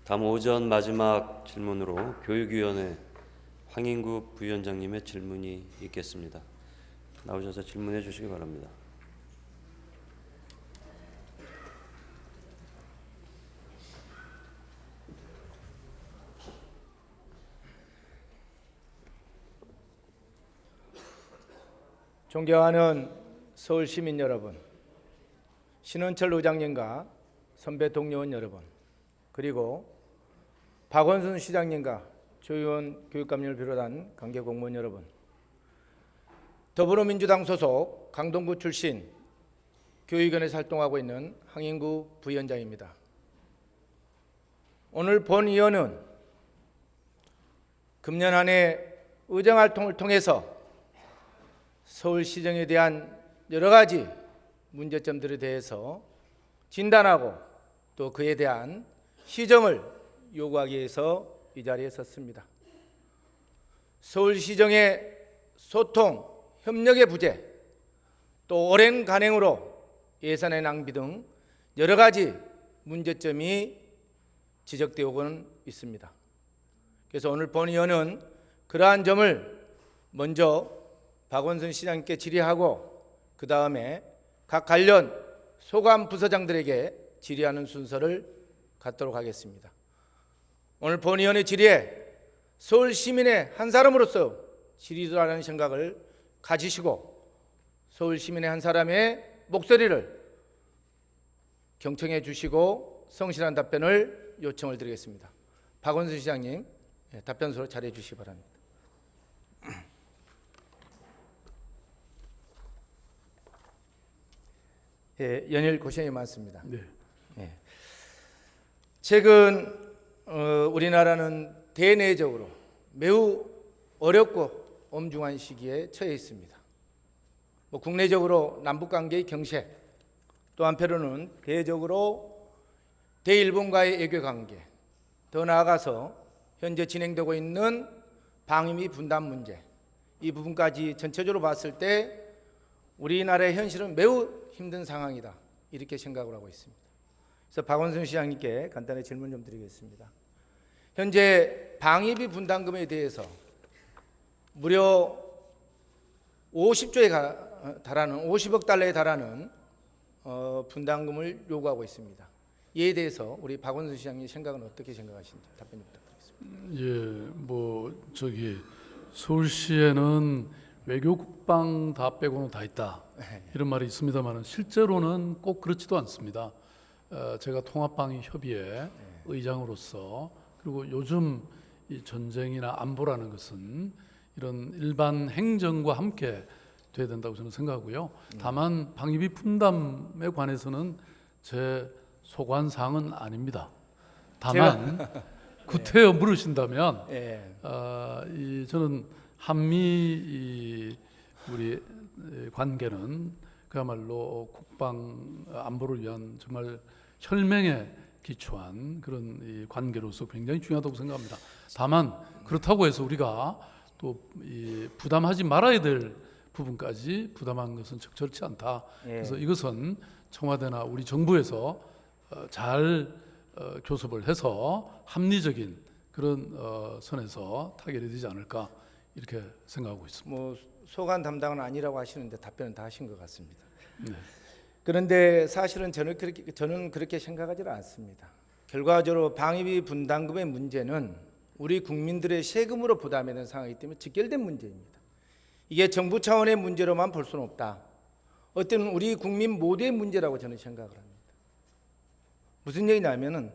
다음 오전 마지막 질문으로 교육위원회 황인구 부위원장님의 질문이 있겠습니다. 나오셔서 질문해 주시기 바랍니다. 존경하는 서울 시민 여러분, 신원철 의장님과 선배 동료원 여러분, 그리고 박원순 시장님과 조의원 교육감님을 비롯한 관계 공무원 여러분, 더불어민주당 소속 강동구 출신 교육위원회에서 활동하고 있는 황인구 부위원장입니다. 오늘 본위원은 금년 한 해 의정활동을 통해서 서울시정에 대한 여러 가지 문제점들에 대해서 진단하고 또 그에 대한 시정을 요구하기 위해서 이 자리에 섰습니다. 서울시정의 소통, 협력의 부재, 또 오랜 간행으로 예산의 낭비 등 여러 가지 문제점이 지적되고는 있습니다. 그래서 오늘 본위원은 그러한 점을 먼저 박원순 시장님께 질의하고 그 다음에 각 관련 소관 부서장들에게 질의하는 순서를 갖도록 하겠습니다. 오늘 본위원의 질의에 서울 시민의 한 사람으로서 질의라는 생각을 가지시고 서울 시민의 한 사람의 목소리를 경청해 주시고 성실한 답변을 요청을 드리겠습니다. 박원순 시장님, 답변서로 잘해 주시기 바랍니다. 연일 고생이 많습니다. 네. 최근 우리나라는 대내적으로 매우 어렵고 엄중한 시기에 처해 있습니다. 국내적으로 남북관계의 경색, 또 한편으로는 대외적으로 대일본과의 외교관계, 더 나아가서 현재 진행되고 있는 방위비 분담 문제, 이 부분까지 전체적으로 봤을 때 우리나라의 현실은 매우 힘든 상황이다, 이렇게 생각을 하고 있습니다. 그래서 박원순 시장님께 간단히 질문 좀 드리겠습니다. 현재 방위비 분담금에 대해서 무려 50조에 달하는 50억 달러에 달하는 분담금을 요구하고 있습니다. 이에 대해서 우리 박원순 시장님 생각은 어떻게 생각하시는지 답변 부탁드리겠습니다. 서울시에는 외교 국방 다 빼고는 다 있다, 이런 말이 있습니다만 실제로는 꼭 그렇지도 않습니다. 제가 통합방위협의회 의장으로서, 그리고 요즘 이 전쟁이나 안보라는 것은 이런 일반 행정과 함께 돼야 된다고 저는 생각하고요. 다만 방위비 분담에 관해서는 제 소관사항은 아닙니다. 다만 구태여 물으신다면 저는 한미 우리 관계는 그야말로 국방 안보를 위한 정말 혈맹에 기초한 그런 이 관계로서 굉장히 중요하다고 생각합니다. 다만 그렇다고 해서 우리가 또 이 부담하지 말아야 될 부분까지 부담한 것은 적절치 않다. 그래서 이것은 청와대나 우리 정부에서 잘 교섭을 해서 합리적인 그런 선에서 타결이 되지 않을까, 이렇게 생각하고 있습니다. 소관 담당은 아니라고 하시는데 답변은 다 하신 것 같습니다. 네. 그런데 사실은 저는 그렇게 생각하지 않습니다. 결과적으로 방위비 분담금의 문제는 우리 국민들의 세금으로 부담해야 되는 상황이기 때문에 직결된 문제입니다. 이게 정부 차원의 문제로만 볼 수는 없다. 어떤 우리 국민 모두의 문제라고 저는 생각을 합니다. 무슨 얘기냐면은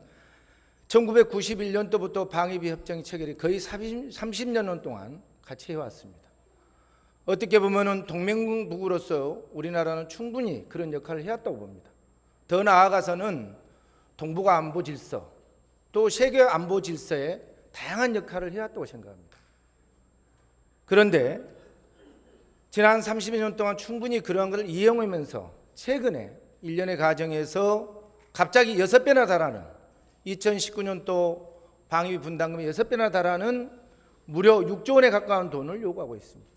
1991년도부터 방위비 협정이 체결이 거의 30년 동안 같이 해왔습니다. 어떻게 보면은 동맹국으로서 우리나라는 충분히 그런 역할을 해왔다고 봅니다. 더 나아가서는 동북아 안보 질서, 또 세계 안보 질서에 다양한 역할을 해왔다고 생각합니다. 그런데 지난 30년 동안 충분히 그런 것을 이용하면서 최근에 일련의 과정에서 갑자기 6배나 달하는 2019년도 방위비 분담금이 6배나 달하는 무려 6조 원에 가까운 돈을 요구하고 있습니다.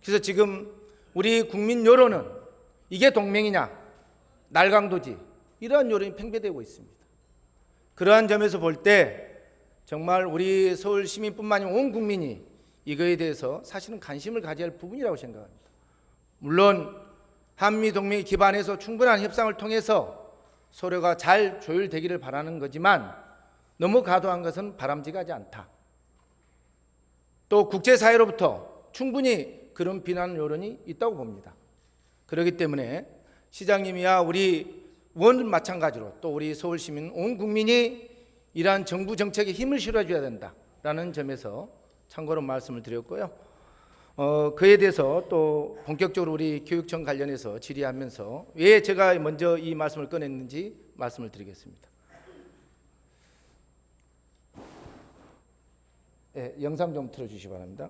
그래서 지금 우리 국민 여론은 이게 동맹이냐, 날강도지, 이러한 여론이 팽배되고 있습니다. 그러한 점에서 볼 때 정말 우리 서울 시민뿐만 아니라 온 국민이 이거에 대해서 사실은 관심을 가져야 할 부분이라고 생각합니다. 물론 한미동맹 기반에서 충분한 협상을 통해서 서로가 잘 조율되기를 바라는 거지만 너무 과도한 것은 바람직하지 않다. 또 국제사회로부터 충분히 그런 비난 여론이 있다고 봅니다. 그렇기 때문에 시장님이야 우리 의원은 마찬가지로 또 우리 서울시민 온 국민이 이러한 정부 정책에 힘을 실어줘야 된다라는 점에서 참고로 말씀을 드렸고요. 그에 대해서 또 본격적으로 우리 교육청 관련해서 질의하면서 왜 제가 먼저 이 말씀을 꺼냈는지 말씀을 드리겠습니다. 네, 영상 좀 틀어주시기 바랍니다.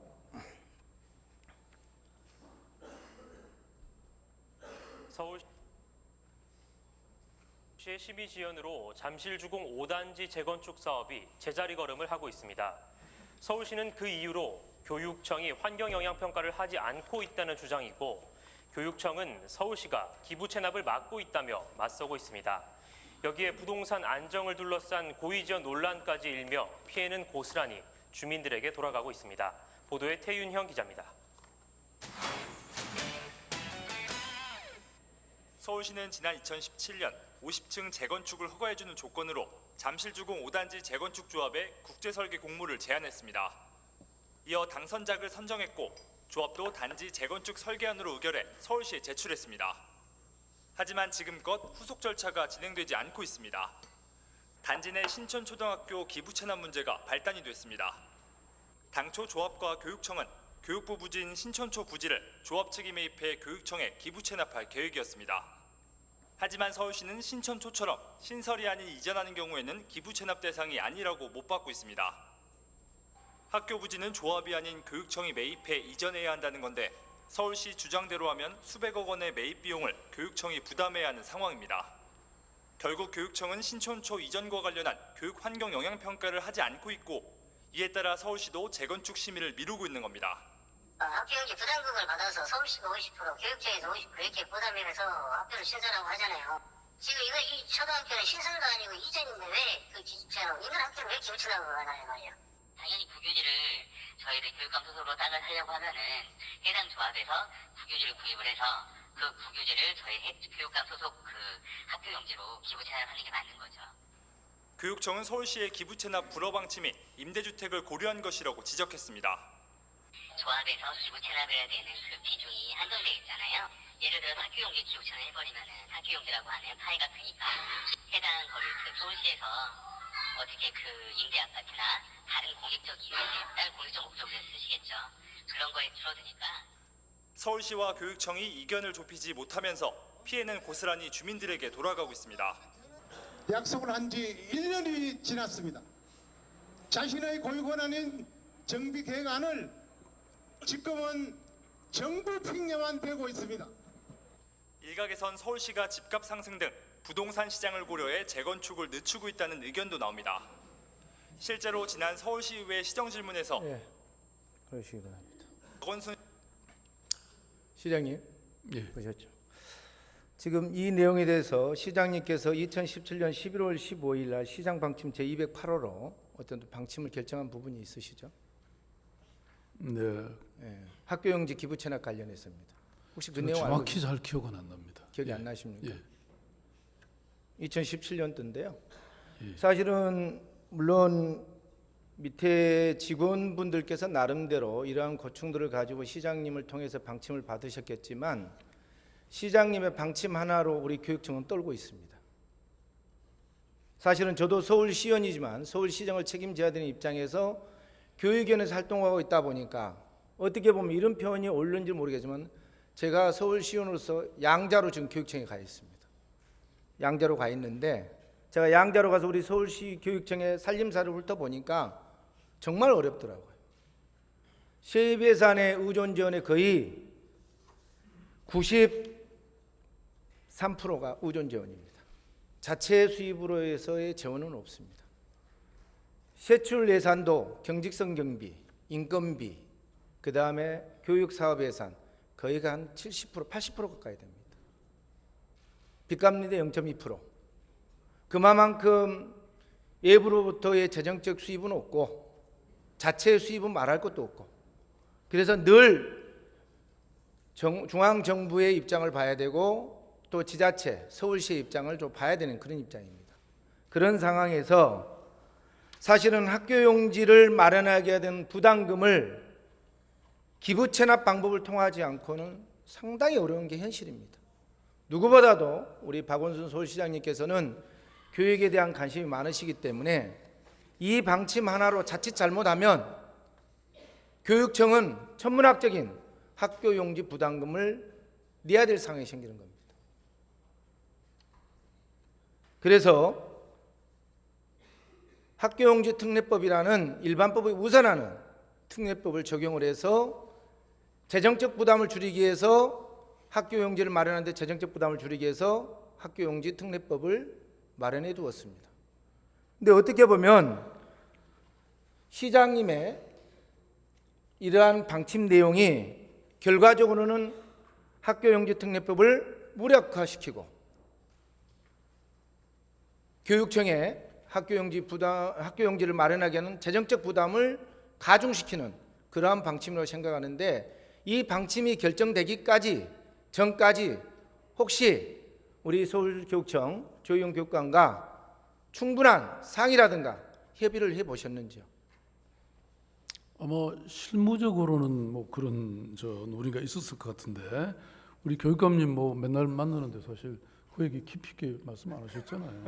서울시의 심의 지원으로 잠실주공 5단지 재건축 사업이 제자리 걸음을 하고 있습니다. 서울시는 그 이유로 교육청이 환경영향평가를 하지 않고 있다는 주장이고 교육청은 서울시가 기부 체납을 막고 있다며 맞서고 있습니다. 여기에 부동산 안정을 둘러싼 고의지원 논란까지 일며 피해는 고스란히 주민들에게 돌아가고 있습니다. 보도에 태윤형 기자입니다. 서울시는 지난 2017년 50층 재건축을 허가해주는 조건으로 잠실주공 5단지 재건축 조합에 국제설계 공모를 제안했습니다. 이어 당선작을 선정했고 조합도 단지 재건축 설계안으로 의결해 서울시에 제출했습니다. 하지만 지금껏 후속 절차가 진행되지 않고 있습니다. 단지 내 신천초등학교 기부 체납 문제가 발단이 됐습니다. 당초 조합과 교육청은 교육부 부지인 신천초 부지를 조합 측이 매입해 교육청에 기부 체납할 계획이었습니다. 하지만 서울시는 신천초처럼 신설이 아닌 이전하는 경우에는 기부 체납 대상이 아니라고 못 받고 있습니다. 학교 부지는 조합이 아닌 교육청이 매입해 이전해야 한다는 건데 서울시 주장대로 하면 수백억 원의 매입 비용을 교육청이 부담해야 하는 상황입니다. 결국 교육청은 신천초 이전과 관련한 교육 환경 영향 평가를 하지 않고 있고 이에 따라 서울시도 재건축 심의를 미루고 있는 겁니다. 학교용지 부담금을 받아서 서울시가 50%, 교육청에서 50% 이렇게 부담하면서 학교를 신설하고 하잖아요. 지금 이 초등학교는 신설도 아니고 이전인데 왜 그 기준처럼 있는 학교를 왜 기부천하고 하나요 말이에요? 당연히 국유지를 저희들 교육감 소속으로 땅을 사려고 하면은 해당 조합에서 국유지를 구입을 해서 그 국유지를 저희 교육감 소속 그 학교 용지로 기부 체납하는 게 맞는 거죠. 교육청은 서울시의 기부 체납 불허 방침 및 임대주택을 고려한 것이라고 지적했습니다. 조합에서 기부 체납해야 되는 그 비중이 한정돼 있잖아요. 예를 들어 학교 용지 기부 체납 해버리면은 학교 용지라고 하면 파이가 크니까 해당 거기 그 서울시에서 어떻게 그 임대 아파트나 다른 공익적 이유에 다른 공익적 목적으로 쓰시겠죠. 그런 거에 줄어드니까. 서울시와 교육청이 이견을 좁히지 못하면서 피해는 고스란히 주민들에게 돌아가고 있습니다. 약속을 한 지 1년이 지났습니다. 자신의 고유 권한인 정비 계획안을 지금은 정부 핑계만 대고 있습니다. 일각에선 서울시가 집값 상승 등 부동산 시장을 고려해 재건축을 늦추고 있다는 의견도 나옵니다. 실제로 지난 서울시의회 시정질문에서 그러시기 바랍니다. 박원순 시장님 예. 보셨죠? 지금 이 내용에 대해서 시장님께서 2017년 11월 15일 날 시장 방침 제208호로 어떤 방침을 결정한 부분이 있으시죠? 네. 학교용지 기부 체납 관련해서입니다. 혹시 그 내용 정확히 잘 기억은 안 납니다. 기억이 예. 안 나십니까? 예. 2017년도인데요. 예. 사실은 물론 밑에 직원분들께서 나름대로 이러한 고충들을 가지고 시장님을 통해서 방침을 받으셨겠지만 시장님의 방침 하나로 우리 교육청은 떨고 있습니다. 사실은 저도 서울시의원이지만 서울시정을 책임져야 되는 입장에서 교육위원회에서 활동하고 있다 보니까 어떻게 보면 이런 표현이 옳은지 모르겠지만 제가 서울시의원으로서 양자로 지금 교육청에 가 있습니다. 양자로 가 있는데 제가 양자로 가서 우리 서울시 교육청의 살림살이를 훑어보니까 정말 어렵더라고요. 세입 예산의 의존 지원의 거의 93%가 의존 지원입니다. 자체 수입으로서의 지원은 없습니다. 세출 예산도 경직성 경비, 인건비, 그 다음에 교육사업 예산 거의가 한 70%, 80% 가까이 됩니다. 빚값리대 0.2%. 그만큼 외부로부터의 재정적 수입은 없고 자체 수입은 말할 것도 없고, 그래서 늘 중앙정부의 입장을 봐야 되고 또 지자체, 서울시의 입장을 좀 봐야 되는 그런 입장입니다. 그런 상황에서 사실은 학교용지를 마련하게 된 부담금을 기부 체납 방법을 통하지 않고는 상당히 어려운 게 현실입니다. 누구보다도 우리 박원순 서울시장님께서는 교육에 대한 관심이 많으시기 때문에 이 방침 하나로 자칫 잘못하면 교육청은 천문학적인 학교용지 부담금을 내야 될 상황이 생기는 겁니다. 그래서 학교용지 특례법이라는 일반법에 우선하는 특례법을 적용을 해서 재정적 부담을 줄이기 위해서, 학교용지를 마련하는데 재정적 부담을 줄이기 위해서 학교용지 특례법을 마련해 두었습니다. 근데 어떻게 보면 시장님의 이러한 방침 내용이 결과적으로는 학교용지 특례법을 무력화시키고 교육청에 학교용지를 마련하게 하는 재정적 부담을 가중시키는 그러한 방침으로 생각하는데, 이 방침이 결정되기까지 전까지 혹시 우리 서울교육청 조희용 교육감과 충분한 상의라든가 협의를 해보셨는지요? 아마 실무적으로는 뭐 그런 논의가 있었을 것 같은데, 우리 교육감님 뭐 맨날 만나는데 사실 그 얘기 깊이 있게 말씀 안 하셨잖아요.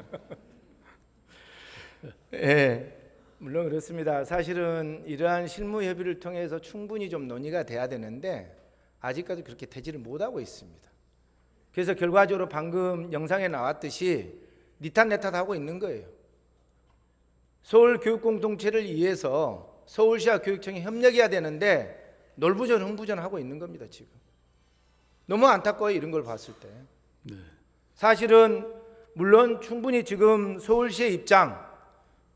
예, 물론 그렇습니다. 사실은 이러한 실무 협의를 통해서 충분히 좀 논의가 돼야 되는데 아직까지 그렇게 되지를 못하고 있습니다. 그래서 결과적으로 방금 영상에 나왔듯이 니탄내탓하고 있는 거예요. 서울 교육 공동체를 위해서 서울시와 교육청이 협력해야 되는데 놀부전 흥부전하고 있는 겁니다. 지금 너무 안타까워요, 이런 걸 봤을 때. 네. 사실은 물론 충분히 지금 서울시의 입장,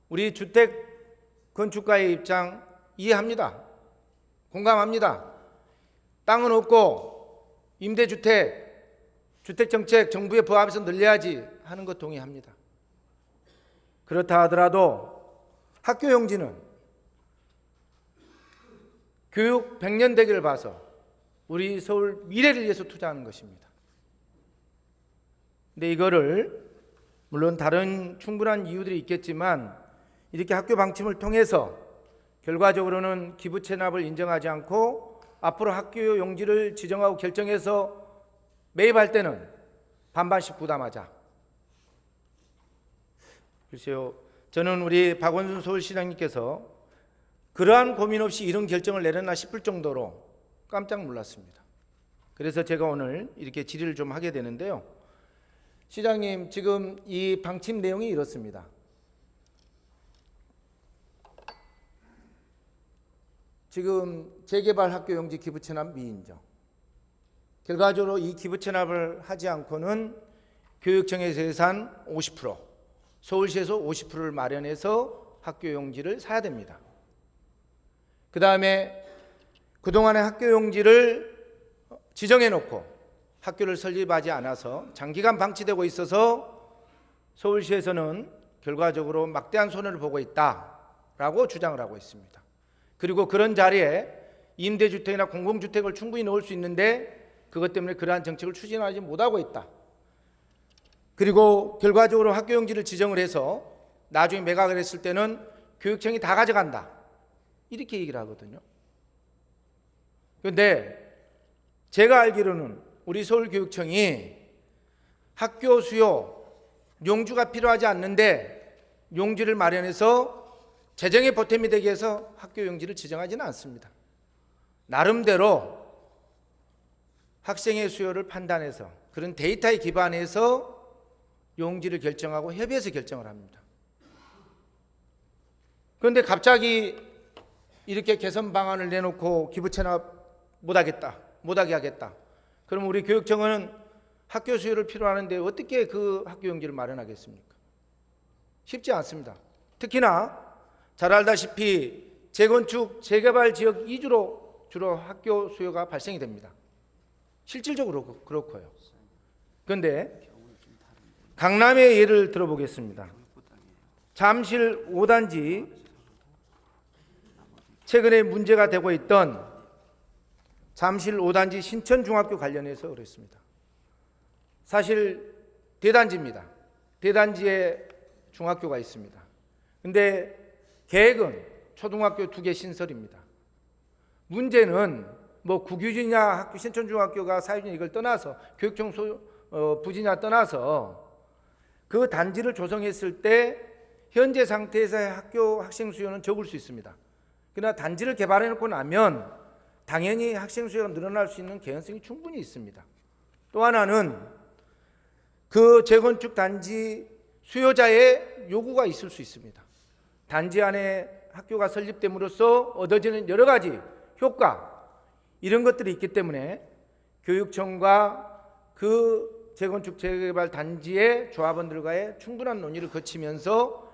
우리 주택 건축가의 입장 이해합니다. 공감합니다. 땅은 없고 임대주택, 주택정책 정부에 부합해서 늘려야지 하는 것 동의합니다. 그렇다 하더라도 학교용지는 교육 100년 대계를 봐서 우리 서울 미래를 위해서 투자하는 것입니다. 근데 이거를 물론 다른 충분한 이유들이 있겠지만 이렇게 학교 방침을 통해서 결과적으로는 기부 체납을 인정하지 않고 앞으로 학교 용지를 지정하고 결정해서 매입할 때는 반반씩 부담하자. 글쎄요, 저는 우리 박원순 서울시장님께서 그러한 고민 없이 이런 결정을 내렸나 싶을 정도로 깜짝 놀랐습니다. 그래서 제가 오늘 이렇게 질의를 좀 하게 되는데요. 시장님, 지금 이 방침 내용이 이렇습니다. 지금 재개발 학교 용지 기부 체납 미인정. 결과적으로 이 기부 체납을 하지 않고는 교육청에서 예산 50%, 서울시에서 50%를 마련해서 학교 용지를 사야 됩니다. 그 다음에 그동안의 학교 용지를 지정해 놓고 학교를 설립하지 않아서 장기간 방치되고 있어서 서울시에서는 결과적으로 막대한 손해를 보고 있다라고 주장을 하고 있습니다. 그리고 그런 자리에 임대주택이나 공공주택을 충분히 넣을 수 있는데 그것 때문에 그러한 정책을 추진하지 못하고 있다. 그리고 결과적으로 학교용지를 지정을 해서 나중에 매각을 했을 때는 교육청이 다 가져간다. 이렇게 얘기를 하거든요. 그런데 제가 알기로는 우리 서울교육청이 학교 수요, 용주가 필요하지 않는데 용지를 마련해서 재정의 보탬이 되기 위해서 학교 용지를 지정하지는 않습니다. 나름대로 학생의 수요를 판단해서 그런 데이터에 기반해서 용지를 결정하고 협의해서 결정을 합니다. 그런데 갑자기 이렇게 개선 방안을 내놓고 기부 체납 못하게 하겠다. 그럼 우리 교육청은 학교 수요를 필요하는데 어떻게 그 학교 용지를 마련하겠습니까? 쉽지 않습니다. 특히나 잘 알다시피 재건축, 재개발 지역 위주로 주로 학교 수요가 발생이 됩니다. 실질적으로 그렇고요. 그런데 강남의 예를 들어보겠습니다. 잠실 5단지 최근에 문제가 되고 있던 잠실 5단지 신천중학교 관련해서 그랬습니다. 사실 대단지입니다. 대단지에 중학교가 있습니다. 근데 계획은 초등학교 2개 신설입니다. 문제는 뭐 국유지냐 학교 신천중학교가 사유지냐 이걸 떠나서 교육청 부지냐 떠나서 그 단지를 조성했을 때 현재 상태에서의 학교 학생 수요는 적을 수 있습니다. 그러나 단지를 개발해 놓고 나면 당연히 학생 수요가 늘어날 수 있는 개연성이 충분히 있습니다. 또 하나는 그 재건축 단지 수요자의 요구가 있을 수 있습니다. 단지 안에 학교가 설립됨으로써 얻어지는 여러 가지 효과 이런 것들이 있기 때문에 교육청과 그 재건축 재개발 단지의 조합원들과의 충분한 논의를 거치면서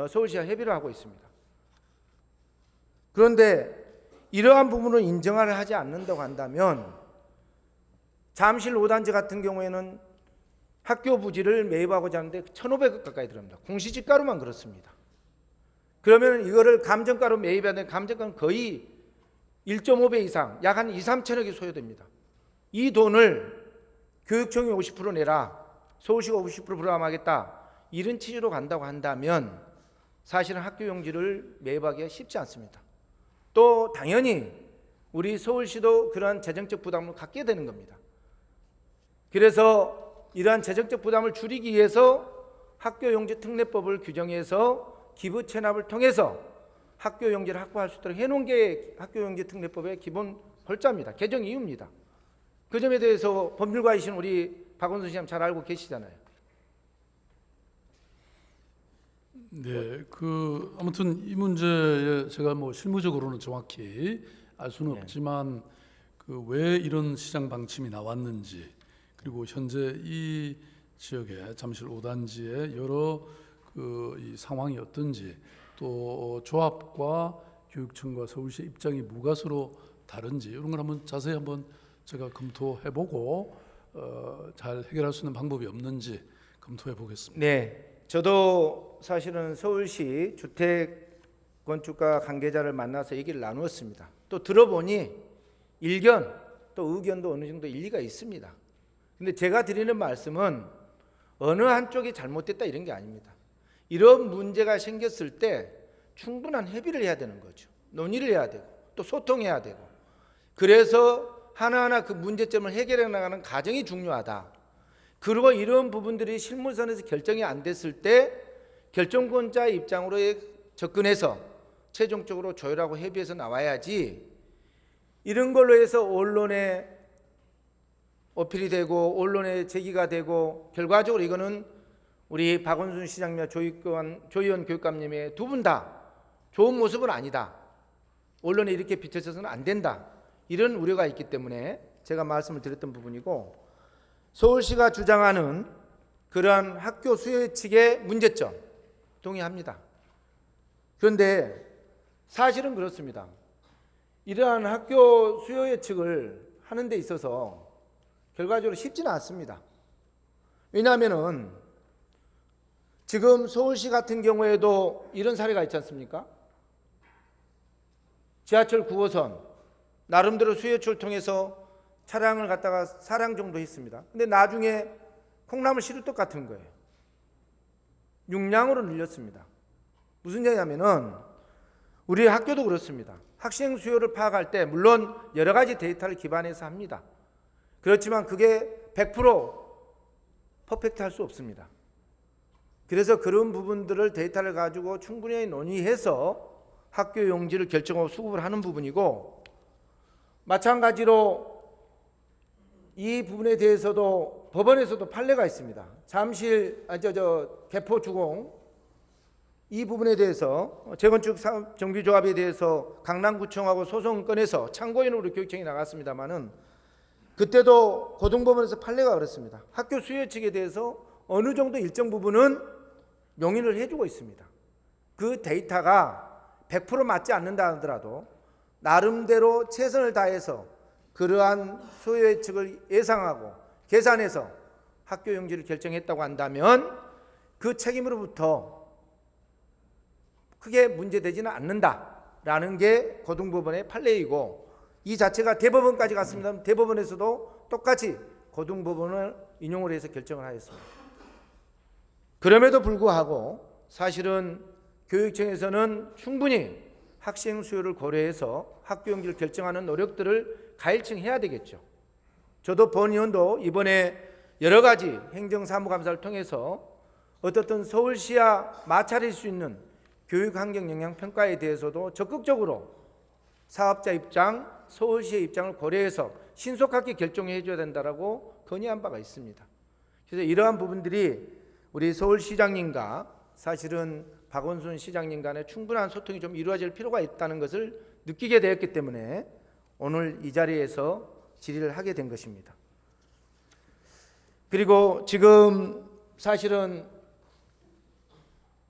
서울시와 협의를 하고 있습니다. 그런데 이러한 부분을 인정을 하지 않는다고 한다면 잠실 5단지 같은 경우에는 학교 부지를 매입하고자 하는데 1,500억 가까이 들어갑니다. 공시지가로만 그렇습니다. 그러면 이거를 감정가로 매입해야 되는 감정가는 거의 1.5배 이상, 약 한 2, 3천억이 소요됩니다. 이 돈을 교육청이 50% 내라, 서울시가 50% 부담하겠다, 이런 취지로 간다고 한다면 사실은 학교 용지를 매입하기가 쉽지 않습니다. 또 당연히 우리 서울시도 그러한 재정적 부담을 갖게 되는 겁니다. 그래서 이러한 재정적 부담을 줄이기 위해서 학교용지 특례법을 규정해서 기부 체납을 통해서 학교용지를 확보할 수 있도록 해놓은 게 학교용지 특례법의 기본 골자입니다. 개정 이유입니다. 그 점에 대해서 법률가이신 우리 박원순 시장 잘 알고 계시잖아요. 네, 아무튼 이 문제에 제가 뭐 실무적으로는 정확히 알 수는 없지만 왜 이런 시장 방침이 나왔는지, 그리고 현재 이 지역에 잠실 5단지의 여러 이 상황이 어떤지, 또 조합과 교육청과 서울시 입장이 뭐가 서로 다른지 이런 걸 한번 자세히 한번 제가 검토해보고 잘 해결할 수 있는 방법이 없는지 검토해 보겠습니다. 네, 저도 사실은 서울시 주택 건축가 관계자를 만나서 얘기를 나누었습니다. 또 들어보니 일견 또 의견도 어느 정도 일리가 있습니다. 근데 제가 드리는 말씀은 어느 한쪽이 잘못됐다 이런 게 아닙니다. 이런 문제가 생겼을 때 충분한 협의를 해야 되는 거죠. 논의를 해야 되고 또 소통해야 되고, 그래서 하나하나 그 문제점을 해결해 나가는 과정이 중요하다. 그리고 이런 부분들이 실무선에서 결정이 안 됐을 때 결정권자의 입장으로 접근해서 최종적으로 조율하고 협의해서 나와야지, 이런 걸로 해서 언론에 어필이 되고 언론에 제기가 되고 결과적으로 이거는 우리 박원순 시장님과 조희원 교육감님의 두 분 다 좋은 모습은 아니다, 언론에 이렇게 비춰져서는 안 된다, 이런 우려가 있기 때문에 제가 말씀을 드렸던 부분이고, 서울시가 주장하는 그러한 학교 수요 예측의 문제점 동의합니다. 그런데 사실은 그렇습니다. 이러한 학교 수요 예측을 하는 데 있어서 결과적으로 쉽지는 않습니다. 왜냐하면은 지금 서울시 같은 경우에도 이런 사례가 있지 않습니까? 지하철 9호선 나름대로 수요 예측을 통해서 차량을 갖다가 4량 정도 했습니다. 근데 나중에 콩나물 시루떡 같은 거예요. 6량으로 늘렸습니다. 무슨 얘기냐면은 우리 학교도 그렇습니다. 학생 수요를 파악할 때 물론 여러 가지 데이터를 기반해서 합니다. 그렇지만 그게 100% 퍼펙트할 수 없습니다. 그래서 그런 부분들을 데이터를 가지고 충분히 논의해서 학교 용지를 결정하고 수급을 하는 부분이고, 마찬가지로 이 부분에 대해서도 법원에서도 판례가 있습니다. 잠실 개포 주공 이 부분에 대해서 재건축 정비조합에 대해서 강남구청하고 소송 건에서 참고인으로 교육청이 나갔습니다마는 그때도 고등법원에서 판례가 그렇습니다. 학교 수요 예측에 대해서 어느 정도 일정 부분은 용인을 해주고 있습니다. 그 데이터가 100% 맞지 않는다 하더라도 나름대로 최선을 다해서 그러한 수요 예측을 예상하고 계산해서 학교 용지를 결정했다고 한다면 그 책임으로부터 크게 문제되지는 않는다라는 게 고등법원의 판례이고, 이 자체가 대법원까지 갔습니다. 대법원에서도 똑같이 고등법원을 인용을 해서 결정을 하였습니다. 그럼에도 불구하고 사실은 교육청에서는 충분히 학생 수요를 고려해서 학교 연기를 결정하는 노력들을 가일층해야 되겠죠. 저도 본 의원도 이번에 여러 가지 행정사무감사를 통해서 어떻든 서울시와 마찰할 수 있는 교육환경 영향평가에 대해서도 적극적으로 사업자 입장, 서울시의 입장을 고려해서 신속하게 결정해 줘야 된다라고 건의한 바가 있습니다. 그래서 이러한 부분들이 우리 서울시장님과 사실은 박원순 시장님 간에 충분한 소통이 좀 이루어질 필요가 있다는 것을 느끼게 되었기 때문에 오늘 이 자리에서 질의를 하게 된 것입니다. 그리고 지금 사실은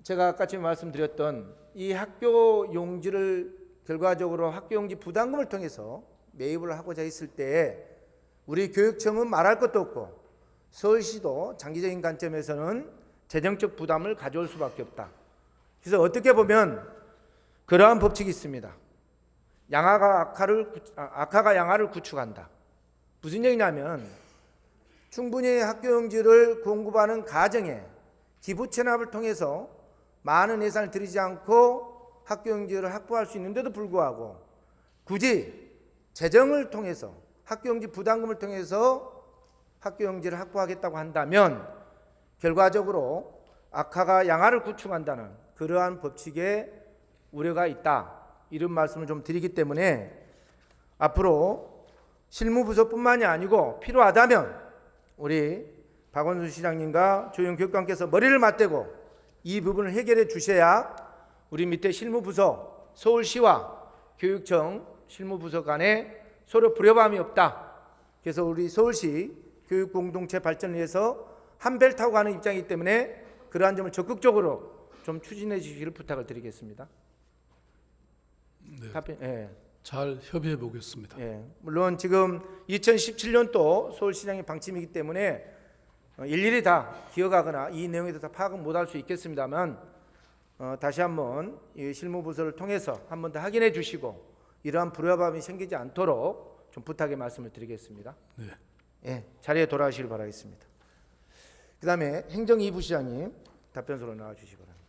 제가 아까 말씀드렸던 이 학교 용지를 결과적으로 학교 용지 부담금을 통해서 매입을 하고자 했을 때 우리 교육청은 말할 것도 없고 서울시도 장기적인 관점에서는 재정적 부담을 가져올 수밖에 없다. 그래서 어떻게 보면 그러한 법칙이 있습니다. 악화가 양화를 구축한다. 무슨 얘기냐면 충분히 학교 용지를 공급하는 가정에 기부 체납을 통해서 많은 예산을 들이지 않고 학교 용지를 확보할 수 있는데도 불구하고 굳이 재정을 통해서 학교 용지 부담금을 통해서 학교 용지를 확보하겠다고 한다면 결과적으로 악화가 양화를 구축한다는 그러한 법칙에 우려가 있다. 이런 말씀을 좀 드리기 때문에 앞으로 실무부서뿐만이 아니고 필요하다면 우리 박원순 시장님과 조영 교육감께서 머리를 맞대고 이 부분을 해결해 주셔야 우리 밑에 실무부서 서울시와 교육청 실무부서 간에 서로 불협화음이 없다. 그래서 우리 서울시 교육공동체 발전을 위해서 한 배를 타고 가는 입장이기 때문에 그러한 점을 적극적으로 좀 추진해 주시기를 부탁을 드리겠습니다. 네. 답변, 예. 잘 협의해 보겠습니다. 예. 물론 지금 2017년도 서울시장의 방침이기 때문에 일일이 다 기억하거나 이 내용에 대해서 파악은 못할 수 있겠습니다만 다시 한번 이 실무부서를 통해서 한 번 더 확인해 주시고 이러한 불협화음이 생기지 않도록 좀 부탁의 말씀을 드리겠습니다. 네. 예, 자리에 돌아가시길 바라겠습니다. 그 다음에 행정 2부 시장님 답변서로 나와주시기 바랍니다.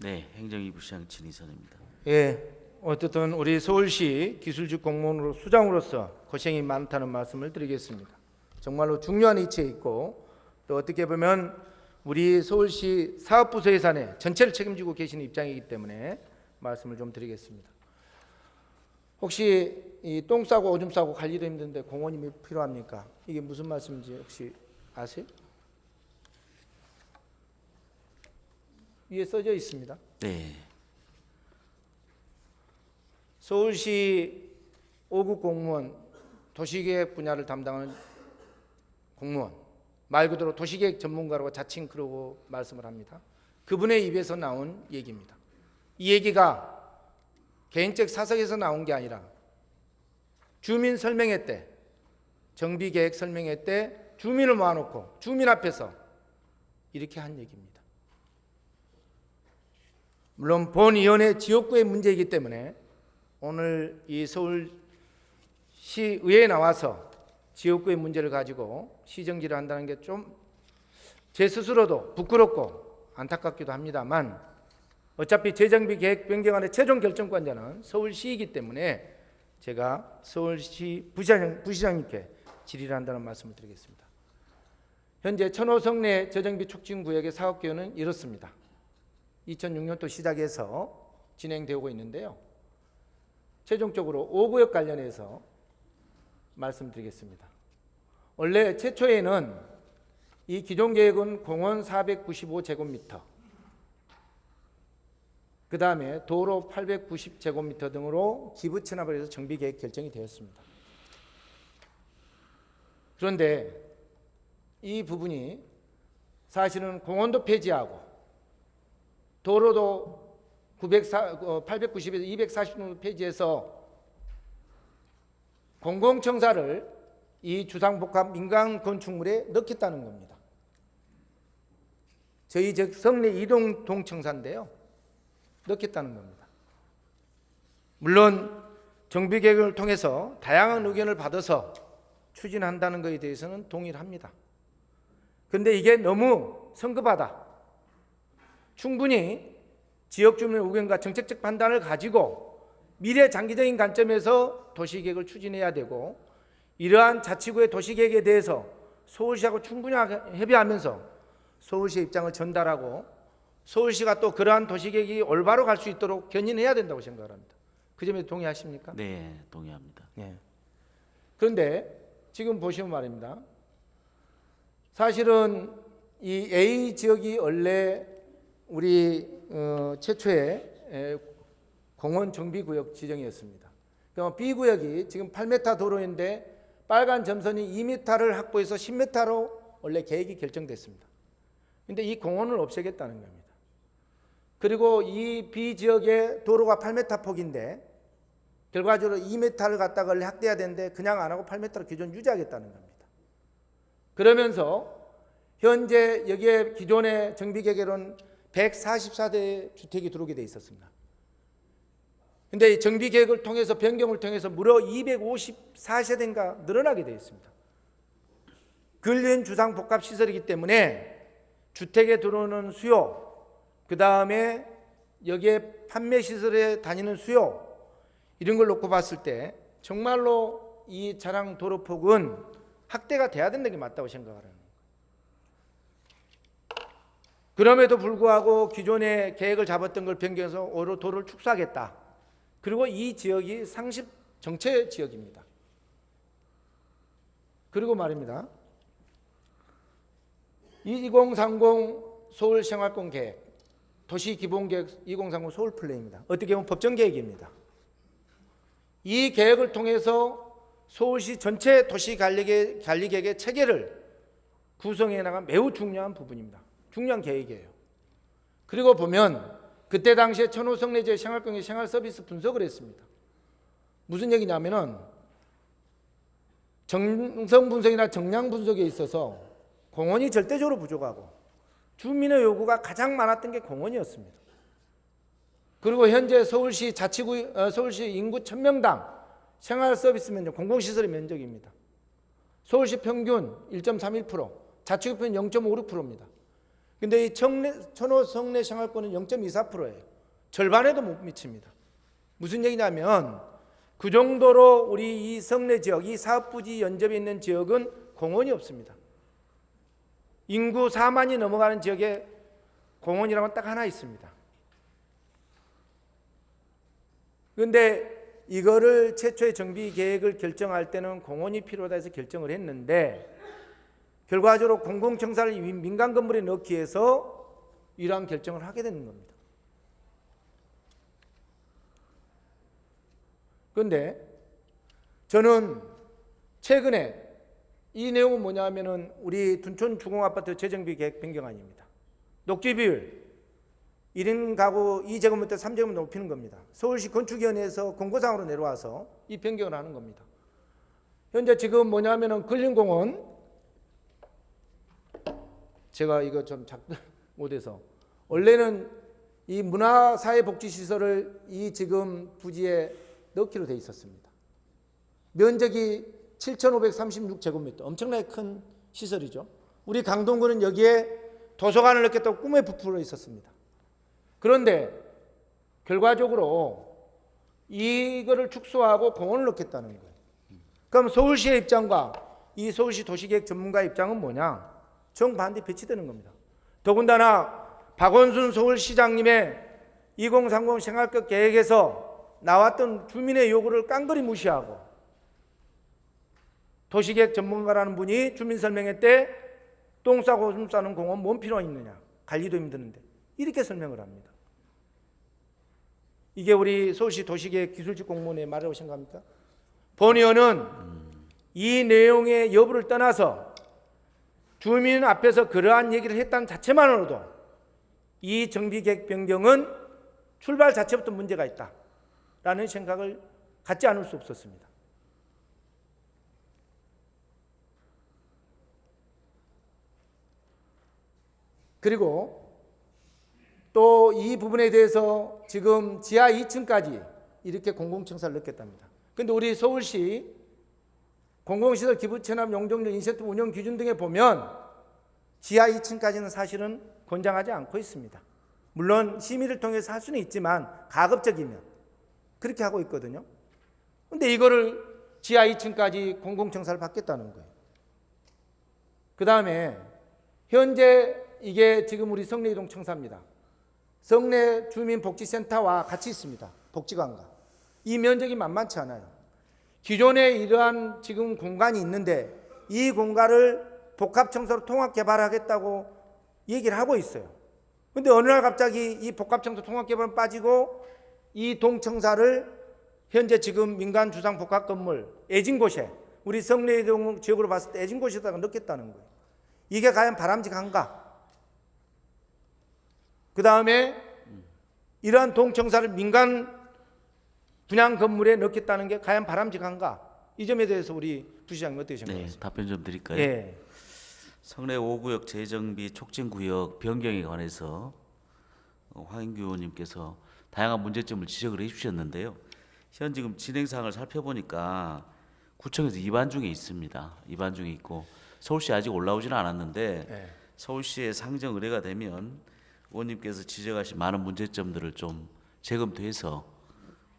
네, 행정이부 시장 진희선입니다. 예, 어쨌든 우리 서울시 기술직 공무원으로 수장으로서 고생이 많다는 말씀을 드리겠습니다. 정말로 중요한 위치에 있고 또 어떻게 보면 우리 서울시 사업부서 예산의 전체를 책임지고 계시는 입장이기 때문에 말씀을 좀 드리겠습니다. 혹시 이 똥 싸고 오줌 싸고 관리도 힘든데 공원이 필요합니까? 이게 무슨 말씀인지 혹시 아세요? 위에 써져 있습니다. 네, 서울시 5급 공무원 도시계획 분야를 담당하는 공무원 말 그대로 도시계획 전문가라고 자칭 그러고 말씀을 합니다. 그분의 입에서 나온 얘기입니다. 이 얘기가 개인적 사석에서 나온 게 아니라 주민 설명회 때 정비계획 설명회 때 주민을 모아놓고 주민 앞에서 이렇게 한 얘기입니다. 물론 본위원회 지역구의 문제이기 때문에 오늘 이 서울시의회에 나와서 지역구의 문제를 가지고 시정지를 한다는 게 좀 제 스스로도 부끄럽고 안타깝기도 합니다만 어차피 재정비 계획 변경안의 최종 결정권자는 서울시이기 때문에 제가 서울시 부시장님께 질의를 한다는 말씀을 드리겠습니다. 현재 천호성 내 재정비 촉진구역의 사업계획은 이렇습니다. 2006년도 시작해서 진행되고 있는데요. 최종적으로 5구역 관련해서 말씀드리겠습니다. 원래 최초에는 이 기존 계획은 공원 495제곱미터, 그 다음에 도로 890제곱미터 등으로 기부 체납을 해서 정비 계획 결정이 되었습니다. 그런데 이 부분이 사실은 공원도 폐지하고 도로도 890에서 240 정도 폐지해서 공공청사를 이 주상복합 민간 건축물에 넣겠다는 겁니다. 저희 즉 성내 이동 동청사인데요. 넣겠다는 겁니다. 물론 정비 계획을 통해서 다양한 의견을 받아서 추진한다는 것에 대해서는 동의를 합니다. 그런데 이게 너무 성급하다. 충분히 지역 주민의 의견과 정책적 판단을 가지고 미래 장기적인 관점에서 도시계획을 추진해야 되고, 이러한 자치구의 도시계획에 대해서 서울시하고 충분히 협의하면서 서울시의 입장을 전달하고 서울시가 또 그러한 도시계획이 올바로 갈 수 있도록 견인해야 된다고 생각합니다. 그 점에 동의하십니까? 네, 동의합니다. 예. 그런데 지금 보시면 말입니다. 사실은 이 A 지역이 원래 우리 최초의 공원 정비구역 지정이었습니다. 그럼 B 구역이 지금 8m 도로인데 빨간 점선이 2m를 확보해서 10m로 원래 계획이 결정됐습니다. 그런데 이 공원을 없애겠다는 겁니다. 그리고 이 B 지역의 도로가 8m 폭인데 결과적으로 2m를 갖다가 원래 확대해야 되는데 그냥 안 하고 8m로 기존 유지하겠다는 겁니다. 그러면서 현재 여기에 기존의 정비계획에는 144대 주택이 들어오게 돼 있었습니다. 그런데 정비계획을 통해서 변경을 통해서 무려 254세대인가 늘어나게 되어 있습니다. 근린 주상복합시설이기 때문에 주택에 들어오는 수요, 그 다음에 여기에 판매시설에 다니는 수요, 이런 걸 놓고 봤을 때 정말로 이 차량 도로폭은 확대가 돼야 된다는 게 맞다고 생각을 합니다. 그럼에도 불구하고 기존의 계획을 잡았던 걸 변경해서 오히려 도로를 축소하겠다. 그리고 이 지역이 상습 정체 지역입니다. 그리고 말입니다. 2030 서울 생활권 계획, 도시 기본 계획 2030 서울 플랜입니다. 어떻게 보면 법정 계획입니다. 이 계획을 통해서 서울시 전체 도시 관리 계획의 체계를 구성해 나간 매우 중요한 부분입니다. 중요한 계획이에요. 그리고 보면 그때 당시에 천호성내제 생활권의 생활 서비스 분석을 했습니다. 무슨 얘기냐면은 정성 분석이나 정량 분석에 있어서 공원이 절대적으로 부족하고 주민의 요구가 가장 많았던 게 공원이었습니다. 그리고 현재 서울시 자치구 서울시 인구 1000명당 생활 서비스 면적, 공공시설의 면적입니다. 서울시 평균 1.31%, 자치구 평균 0.56%입니다. 근데 이 천호 성내 생활권은 0.24%예요. 절반에도 못 미칩니다. 무슨 얘기냐면 그 정도로 우리 이 성내 지역, 이 사업부지 연접에 있는 지역은 공원이 없습니다. 인구 4만이 넘어가는 지역에 공원이라고는 딱 하나 있습니다. 그런데 이거를 최초의 정비 계획을 결정할 때는 공원이 필요하다 해서 결정을 했는데 결과적으로 공공청사를 민간 건물에 넣기 위해서 이러한 결정을 하게 되는 겁니다. 그런데 저는 최근에 이 내용은 뭐냐면은 우리 둔촌 주공아파트 재정비 계획 변경안입니다. 녹지 비율 1인 가구 2제곱미터 3제곱미터 높이는 겁니다. 서울시 건축위원회에서 권고사항으로 내려와서 이 변경을 하는 겁니다. 현재 지금 뭐냐면은 근린공원, 제가 이거 좀 못해서 원래는 이 문화사회복지시설을 이 지금 부지에 넣기로 돼 있었습니다. 면적이 7,536제곱미터, 엄청나게 큰 시설이죠. 우리 강동구는 여기에 도서관을 넣겠다고 꿈에 부풀어 있었습니다. 그런데 결과적으로 이거를 축소하고 공원을 넣겠다는 거예요. 그럼 서울시의 입장과 이 서울시 도시계획 전문가의 입장은 뭐냐? 정반대 배치되는 겁니다. 더군다나 박원순 서울시장님의 2030 생활권 계획에서 나왔던 주민의 요구를 깡그리 무시하고 도시계획 전문가라는 분이 주민설명회 때 똥 싸고 오줌 싸는 공원 뭔 필요가 있느냐, 관리도 힘드는데, 이렇게 설명을 합니다. 이게 우리 서울시 도시계획 기술직 공무원의 말이라고 생각합니까? 본 의원은 이 내용의 여부를 떠나서 주민 앞에서 그러한 얘기를 했다는 자체만으로도 이 정비계획 변경은 출발 자체부터 문제가 있다라는 생각을 갖지 않을 수 없었습니다. 그리고 또 이 부분에 대해서 지금 지하 2층까지 이렇게 공공청사를 넣겠답니다. 근데 우리 서울시 공공시설 기부체납 용적률 인센티브 운영 기준 등에 보면 지하 2층까지는 사실은 권장하지 않고 있습니다. 물론 심의를 통해서 할 수는 있지만 가급적이면 그렇게 하고 있거든요. 근데 이거를 지하 2층까지 공공청사를 받겠다는 거예요. 그 다음에 현재 이게 지금 우리 성내이동 청사입니다. 성내 주민복지센터와 같이 있습니다. 복지관과. 이 면적이 만만치 않아요. 기존에 이러한 지금 공간이 있는데 이 공간을 복합청사로 통합개발하겠다고 얘기를 하고 있어요. 근데 어느 날 갑자기 이 복합청사 통합개발은 빠지고 이 동청사를 현재 지금 민간 주상 복합 건물 애진 곳에 우리 성내이동 지역으로 봤을 때 애진 곳에다가 넣겠다는 거예요. 이게 과연 바람직한가? 그 다음에 이러한 동청사를 민간 분양 건물에 넣겠다는 게 과연 바람직한가? 이 점에 대해서 우리 부시장님 어떻게 생각하세요? 네, 답변 좀 드릴까요? 예. 성내 5구역 재정비 촉진구역 변경에 관해서 황인규 의원님께서 다양한 문제점을 지적을 해주셨는데요. 현 지금 진행 사항을 살펴보니까 구청에서 입안 중에 있습니다. 입안 중에 있고 서울시 아직 올라오지는 않았는데 예. 서울시에 상정 의뢰가 되면 의원님께서 지적하신 많은 문제점들을 좀 재검토해서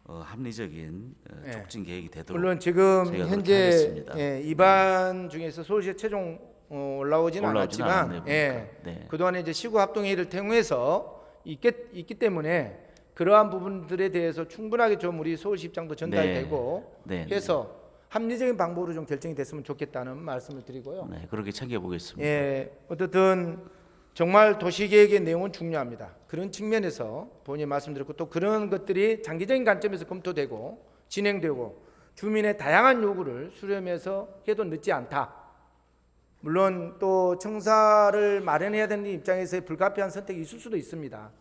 합리적인 예. 촉진 계획이 되도록 물론 지금 저희가 그렇게 현재 하겠습니다. 입안 중에서 서울시에 최종 올라오지는 올라오지는 않았지만 않았네요, 보니까. 네. 그동안에 이제 시구 합동회의를 통해서 있기 때문에 그러한 부분들에 대해서 충분하게 좀 우리 서울시 입장도 전달되고 네. 해서 합리적인 방법으로 좀 결정이 됐으면 좋겠다는 말씀을 드리고요. 네, 그렇게 챙겨보겠습니다. 예, 어쨌든 정말 도시계획의 내용은 중요합니다. 그런 측면에서 본인이 말씀드렸고 또 그런 것들이 장기적인 관점에서 검토되고 진행되고 주민의 다양한 요구를 수렴해서 해도 늦지 않다. 물론 또 청사를 마련해야 되는 입장에서의 불가피한 선택이 있을 수도 있습니다.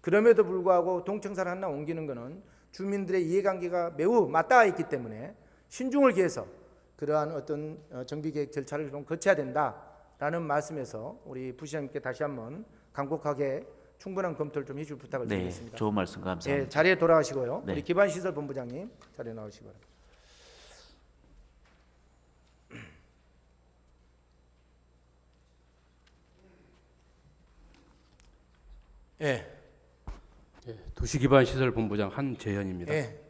그럼에도 불구하고 동청사를 하나 옮기는 것은 주민들의 이해관계가 매우 맞닿아 있기 때문에 신중을 기해서 그러한 어떤 정비계획 절차를 좀 거쳐야 된다라는 말씀에서 우리 부시장님께 다시 한번 간곡하게 충분한 검토를 좀 해줄 부탁을 네, 드리겠습니다. 좋은 말씀 감사합니다. 예, 자리에 돌아가시고요. 네. 우리 기반시설본부장님 자리에 나오시기 바랍니다. 예. 도시기반시설본부장 한재현입니다. 예.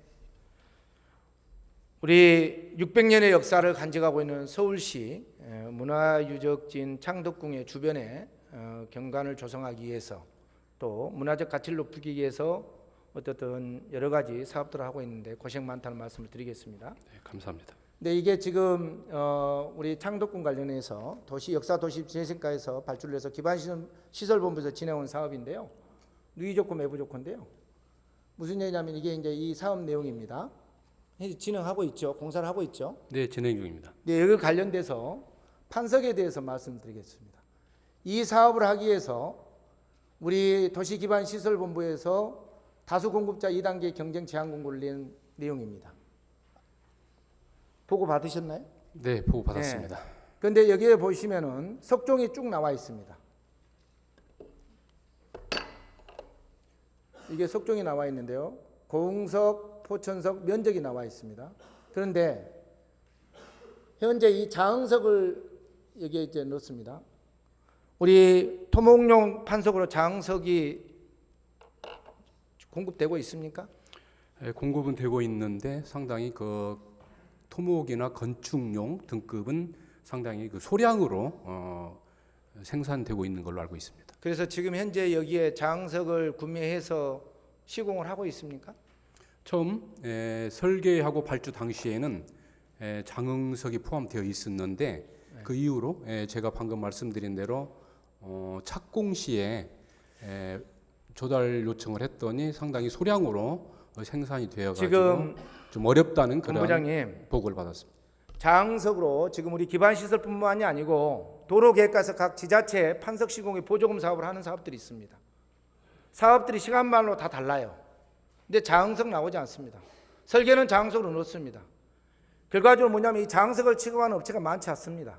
우리 600년의 역사를 간직하고 있는 서울시 문화유적지인 창덕궁의 주변에 경관을 조성하기 위해서 또 문화적 가치를 높이기 위해서 어떻든 여러 가지 사업들을 하고 있는데 고생 많다는 말씀을 드리겠습니다. 네, 감사합니다. 네, 이게 지금 우리 창덕궁 관련해서 도시 역사 도시 재생과에서 발주를 해서 기반시설본부에서 진행한 사업인데요. 누이 좋고 매부 좋고인데요. 무슨 얘기냐면 이게 이제 이 사업 내용입니다. 진행하고 있죠. 공사를 하고 있죠. 네, 진행 중입니다. 네, 여기 관련돼서 판석에 대해서 말씀드리겠습니다. 이 사업을 하기 위해서 우리 도시기반시설본부에서 다수 공급자 2단계 경쟁 제한 공고를 낸 내용입니다. 보고 받으셨나요? 네, 보고 받았습니다. 그런데 여기에 보시면은 석종이 쭉 나와 있습니다. 이게 석종이 나와 있는데요. 공석, 포천석, 면적이 나와 있습니다. 그런데 현재 이 자흥석을 여기에 이제 넣습니다. 우리 토목용 판석으로 자흥석이 공급되고 있습니까? 네, 공급은 되고 있는데 상당히 그 토목이나 건축용 등급은 상당히 그 소량으로 생산되고 있는 걸로 알고 있습니다. 그래서 지금 현재 여기에 자흥석을 구매해서 시공을 하고 있습니까? 처음 설계하고 발주 당시에는 장흥석이 포함되어 있었는데 그 이후로 제가 방금 말씀드린 대로 착공 시에 조달 요청을 했더니 상당히 소량으로 생산이 되어가지고 지금 좀 어렵다는 그런 본부장님, 보고를 받았습니다. 자흥석으로 지금 우리 기반시설뿐만이 아니고 도로계획과서 각 지자체 판석 시공의 보조금 사업을 하는 사업들이 있습니다. 사업들이 시간말로 다 달라요. 근데 자흥석 나오지 않습니다. 설계는 자흥석으로 넣습니다. 결과적으로 뭐냐면 이 자흥석을 취급하는 업체가 많지 않습니다.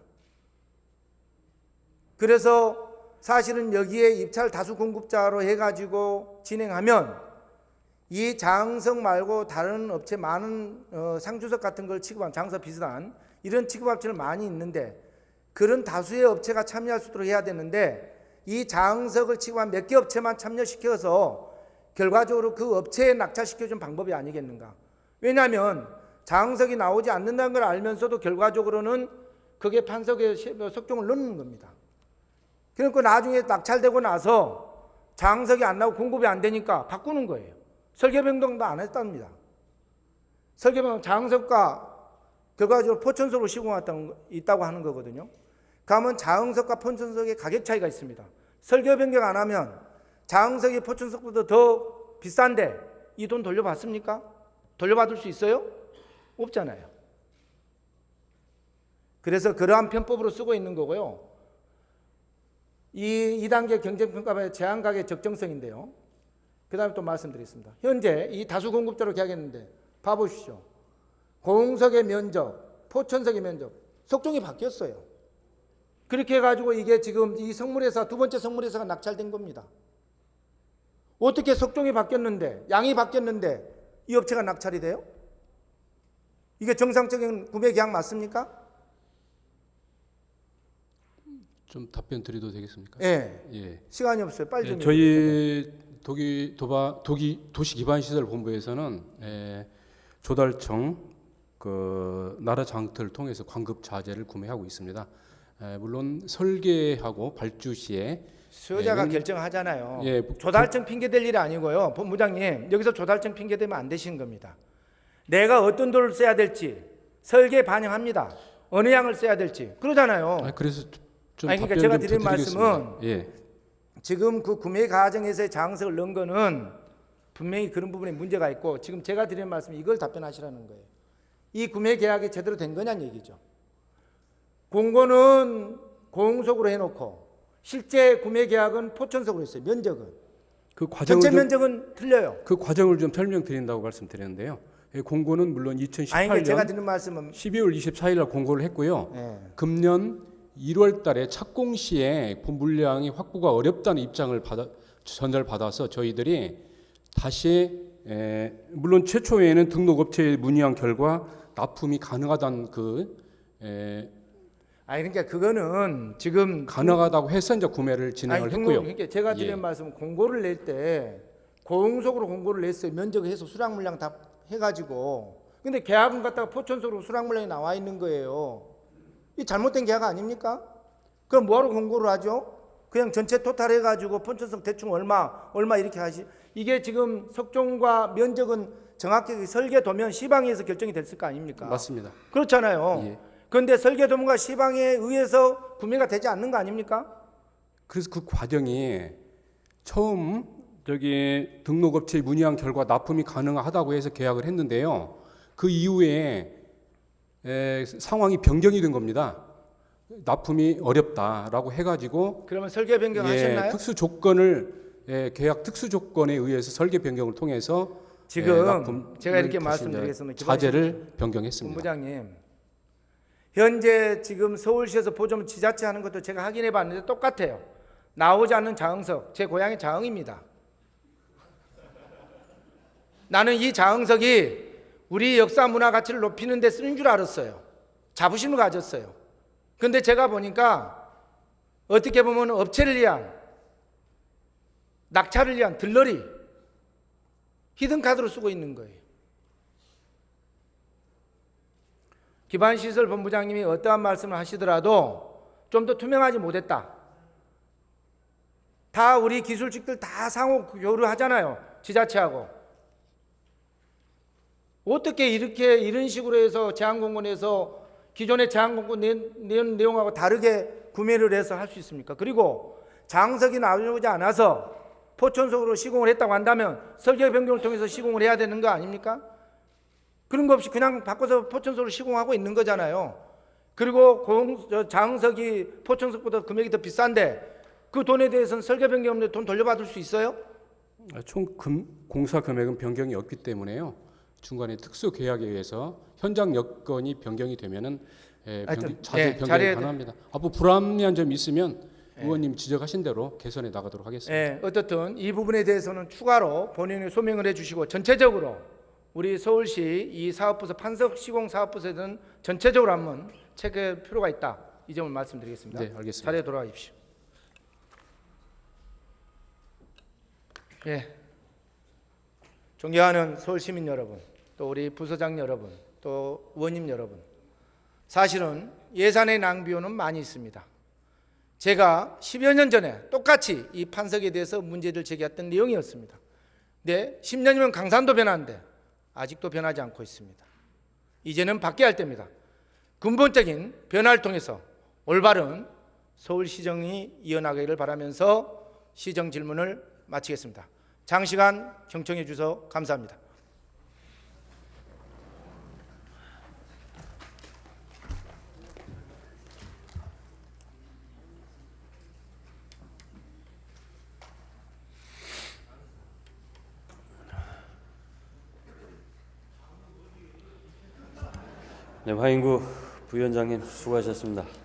그래서 사실은 여기에 입찰 다수 공급자로 해가지고 진행하면 이 장흥석 말고 다른 업체 많은 상주석 같은 걸 취급한 장서 비슷한 이런 취급 업체를 많이 있는데 그런 다수의 업체가 참여할 수 있도록 해야 되는데 이 장흥석을 취급한 몇 개 업체만 참여시켜서 결과적으로 그 업체에 낙찰시켜준 방법이 아니겠는가. 왜냐하면 장흥석이 나오지 않는다는 걸 알면서도 결과적으로는 그게 판석에 석종을 넣는 겁니다. 그러니까 나중에 낙찰되고 나서 장흥석이 안 나오고 공급이 안 되니까 바꾸는 거예요. 설계 변경도 안 했답니다. 설계 변경 장흥석과 결과적으로 포천석으로 시공했다고 하는 거거든요. 그러면 장흥석과 포천석의 가격 차이가 있습니다. 설계 변경 안 하면 장흥석이 포천석보다 더 비싼데 이 돈 돌려받습니까? 돌려받을 수 있어요? 없잖아요. 그래서 그러한 편법으로 쓰고 있는 거고요. 이 2단계 경쟁평가의 제한가격 적정성인데요. 그 다음에 또 말씀드리겠습니다. 현재 이 다수 공급자로 계약했는데 봐보십시오. 공석의 면적, 포천석의 면적, 석종이 바뀌었어요. 그렇게 해가지고 이게 지금 이 성물회사, 두 번째 성물회사가 낙찰된 겁니다. 어떻게 석종이 바뀌었는데, 양이 바뀌었는데 이 업체가 낙찰이 돼요? 이게 정상적인 구매 계약 맞습니까? 좀 답변 드려도 되겠습니까? 예. 예. 시간이 없어요. 빨리 좀. 저희 도시기반시설본부에서는 조달청 그 나라 장터를 통해서 광급 자재를 구매하고 있습니다. 물론 설계하고 발주 시에 수요자가 결정하잖아요. 예, 조달청 핑계댈 일이 아니고요. 본부장님, 여기서 조달청 핑계대면 안 되시는 겁니다. 내가 어떤 돈을 써야 될지 설계에 반영합니다. 어느 양을 써야 될지 그러잖아요. 그래서 좀 그러니까 제가 좀 드린 말씀은 예. 지금 그 구매 과정에서의 장석을 넣은 거는 분명히 그런 부분에 문제가 있고 지금 제가 드린 말씀은 이걸 답변하시라는 거예요. 이 구매 계약이 제대로 된 거냐는 얘기죠. 공고는 공석으로 해놓고 실제 구매 계약은 포천석으로 했어요. 면적은. 그 과정을 전체 면적은 틀려요. 그 과정을 좀 설명드린다고 말씀드렸는데요. 공고는 물론 2018년 제가 드린 말씀은 12월 24일 날 공고를 했고요. 예. 금년 1월 달에 착공 시에 물량이 확보가 어렵다는 입장을 전달받아서 저희들이 다시 물론 최초에는 등록업체에 문의한 결과 납품이 가능하다는 그러니까 그거는 지금 가능하다고 해서 이제 구매를 진행을 했고요. 그러니까 제가 드린 말씀은 공고를 낼 때 공석으로 공고를 냈어요. 면적을 해서 수량 물량 다 해가지고. 근데 계약은 갖다가 포천석으로 수량 물량이 나와 있는 거예요. 이 잘못된 계약 아닙니까? 그럼 뭐하러 공고를 하죠? 그냥 전체 토탈 해가지고 포천석 대충 얼마 이렇게 하시. 이게 지금 석종과 면적은 정확히 설계도면 시방에서 결정이 됐을 거 아닙니까? 맞습니다. 그렇잖아요. 예. 그런데 설계도면과 시방에 의해서 구매가 되지 않는 거 아닙니까? 그래서 그 과정이 처음 등록업체에 문의한 결과 납품이 가능하다고 해서 계약을 했는데요. 그 이후에 상황이 변경이 된 겁니다. 납품이 어렵다라고 해가지고 그러면 설계 변경하셨나요? 특수 조건을 계약 특수 조건에 의해서 설계 변경을 통해서 지금 제가 이렇게 말씀드리겠습니다. 자재를 변경했습니다. 본부장님, 현재 지금 서울시에서 보조금 지자체 하는 것도 제가 확인해 봤는데 똑같아요. 나오지 않는 장흥석, 제 고향이 장흥입니다. 나는 이 장흥석이 우리 역사 문화 가치를 높이는 데 쓰는 줄 알았어요. 자부심을 가졌어요. 근데 제가 보니까 어떻게 보면 업체를 위한, 낙찰을 위한 들러리, 히든카드로 쓰고 있는 거예요. 기반시설본부장님이 어떠한 말씀을 하시더라도 좀 더 투명하지 못했다. 다 우리 기술직들 다 상호 교류하잖아요. 지자체하고. 어떻게 이런 식으로 해서 제한공고에서 기존의 제한공고 내용하고 다르게 구매를 해서 할 수 있습니까? 그리고 장석이 나오지 않아서 포천석으로 시공을 했다고 한다면 설계 변경을 통해서 시공을 해야 되는 거 아닙니까? 그런 거 없이 그냥 바꿔서 포천석으로 시공하고 있는 거잖아요. 그리고 장석이 포천석보다 금액이 더 비싼데 그 돈에 대해서는 설계 변경 없는데 돈 돌려받을 수 있어요? 총 공사 금액은 변경이 없기 때문에요. 중간에 특수 계약에 의해서 현장 여건이 변경이 되면은 자재 변경이 가능합니다. 앞으로 불합리한 점이 있으면 의원님 지적하신 대로 개선해 나가도록 하겠습니다. 예, 어떻든 이 부분에 대해서는 추가로 본인이 소명을 해주시고 전체적으로 우리 서울시 이 사업부서 판석 시공 사업부서는 전체적으로 한번 체크할 필요가 있다. 이 점을 말씀드리겠습니다. 네, 알겠습니다. 자리에 돌아가 주십시오. 예, 존경하는 서울 시민 여러분, 또 우리 부서장 여러분, 또 의원님 여러분, 사실은 예산의 낭비요는 많이 있습니다. 제가 10여 년 전에 똑같이 이 판석에 대해서 문제를 제기했던 내용이었습니다. 근데 10년이면 강산도 변하는데 아직도 변하지 않고 있습니다. 이제는 바뀌어야 할 때입니다. 근본적인 변화를 통해서 올바른 서울시정이 이어나가기를 바라면서 시정 질문을 마치겠습니다. 장시간 경청해 주셔서 감사합니다. 네, 황인구 부위원장님 수고하셨습니다.